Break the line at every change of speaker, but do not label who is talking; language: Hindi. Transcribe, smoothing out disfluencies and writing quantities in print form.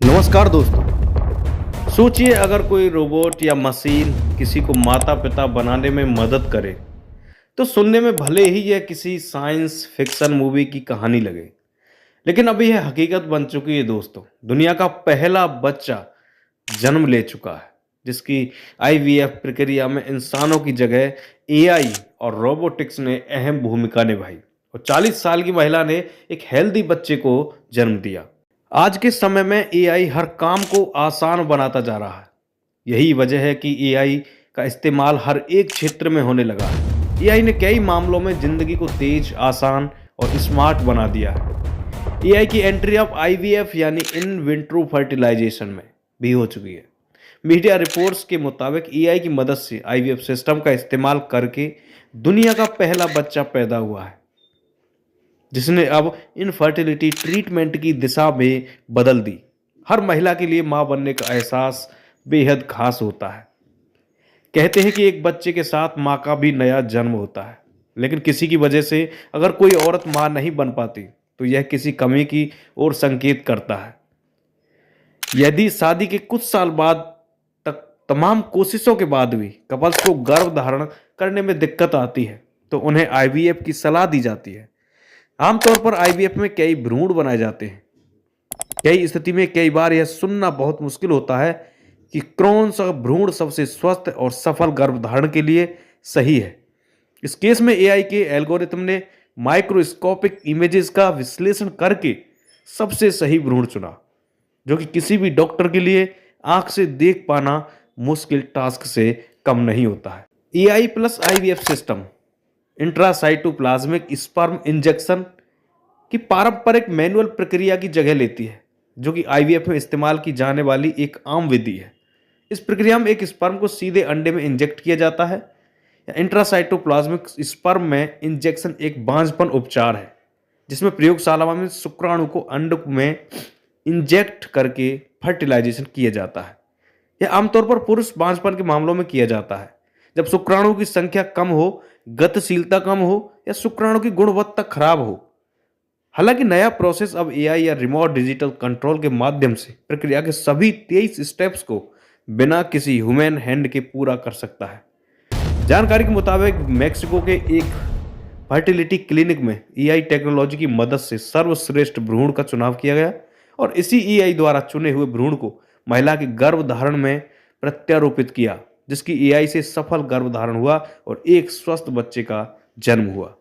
नमस्कार दोस्तों। सोचिए अगर कोई रोबोट या मशीन किसी को माता पिता बनाने में मदद करे तो सुनने में भले ही यह किसी साइंस फिक्शन मूवी की कहानी लगे, लेकिन अभी यह हकीकत बन चुकी है दोस्तों। दुनिया का पहला बच्चा जन्म ले चुका है, जिसकी आईवीएफ प्रक्रिया में इंसानों की जगह एआई और रोबोटिक्स ने अहम भूमिका निभाई और 40 साल की महिला ने एक हेल्दी बच्चे को जन्म दिया। आज के समय में एआई हर काम को आसान बनाता जा रहा है। यही वजह है कि एआई का इस्तेमाल हर एक क्षेत्र में होने लगा है। एआई ने कई मामलों में जिंदगी को तेज, आसान और स्मार्ट बना दिया है। एआई की एंट्री अब आईवीएफ यानी इन विट्रो फर्टिलाइजेशन में भी हो चुकी है। मीडिया रिपोर्ट्स के मुताबिक एआई की मदद से आईवीएफ सिस्टम का इस्तेमाल करके दुनिया का पहला बच्चा पैदा हुआ है, जिसने अब इनफर्टिलिटी ट्रीटमेंट की दिशा में बदल दी। हर महिला के लिए मां बनने का एहसास बेहद खास होता है। कहते हैं कि एक बच्चे के साथ मां का भी नया जन्म होता है, लेकिन किसी की वजह से अगर कोई औरत मां नहीं बन पाती तो यह किसी कमी की ओर संकेत करता है। यदि शादी के कुछ साल बाद तक तमाम कोशिशों के बाद भी कपल्स को गर्भ धारण करने में दिक्कत आती है तो उन्हें आईवीएफ की सलाह दी जाती है। आमतौर पर आईवीएफ में कई भ्रूण बनाए जाते हैं। कई स्थिति में कई बार यह सुनना बहुत मुश्किल होता है कि कौन सा भ्रूण सबसे स्वस्थ और सफल गर्भधारण के लिए सही है। इस केस में एआई के एल्गोरिथम ने माइक्रोस्कोपिक इमेजेस का विश्लेषण करके सबसे सही भ्रूण चुना, जो कि किसी भी डॉक्टर के लिए आंख से देख पाना मुश्किल टास्क से कम नहीं होता है। AI plus IVF system intracytoplasmic sperm injection की पारंपरिक मैनुअल प्रक्रिया की जगह लेती है, जो कि आईवीएफ में इस्तेमाल की जाने वाली एक आम विधि है। इस प्रक्रिया में एक स्पर्म को सीधे अंडे में इंजेक्ट किया जाता है। इंट्रासाइटोप्लाज्मिक स्पर्म में इंजेक्शन एक बांझपन उपचार है, जिसमें प्रयोगशाला में शुक्राणु को अंड में इंजेक्ट करके फर्टिलाइजेशन किया जाता है। यह आमतौर पर पुरुष बांझपन के मामलों में किया जाता है, जब शुक्राणु की संख्या कम हो, गतिशीलता कम हो या शुक्राणु की गुणवत्ता खराब हो। हालांकि नया प्रोसेस अब एआई या रिमोट डिजिटल कंट्रोल के माध्यम से प्रक्रिया के सभी 23 स्टेप्स को बिना किसी ह्यूमन हैंड के पूरा कर सकता है। जानकारी के मुताबिक मेक्सिको के एक फर्टिलिटी क्लिनिक में एआई टेक्नोलॉजी की मदद से सर्वश्रेष्ठ भ्रूण का चुनाव किया गया और इसी एआई द्वारा चुने हुए भ्रूण को महिला के गर्भधारण में प्रत्यारोपित किया, जिसकी एआई से सफल गर्भधारण हुआ और एक स्वस्थ बच्चे का जन्म हुआ।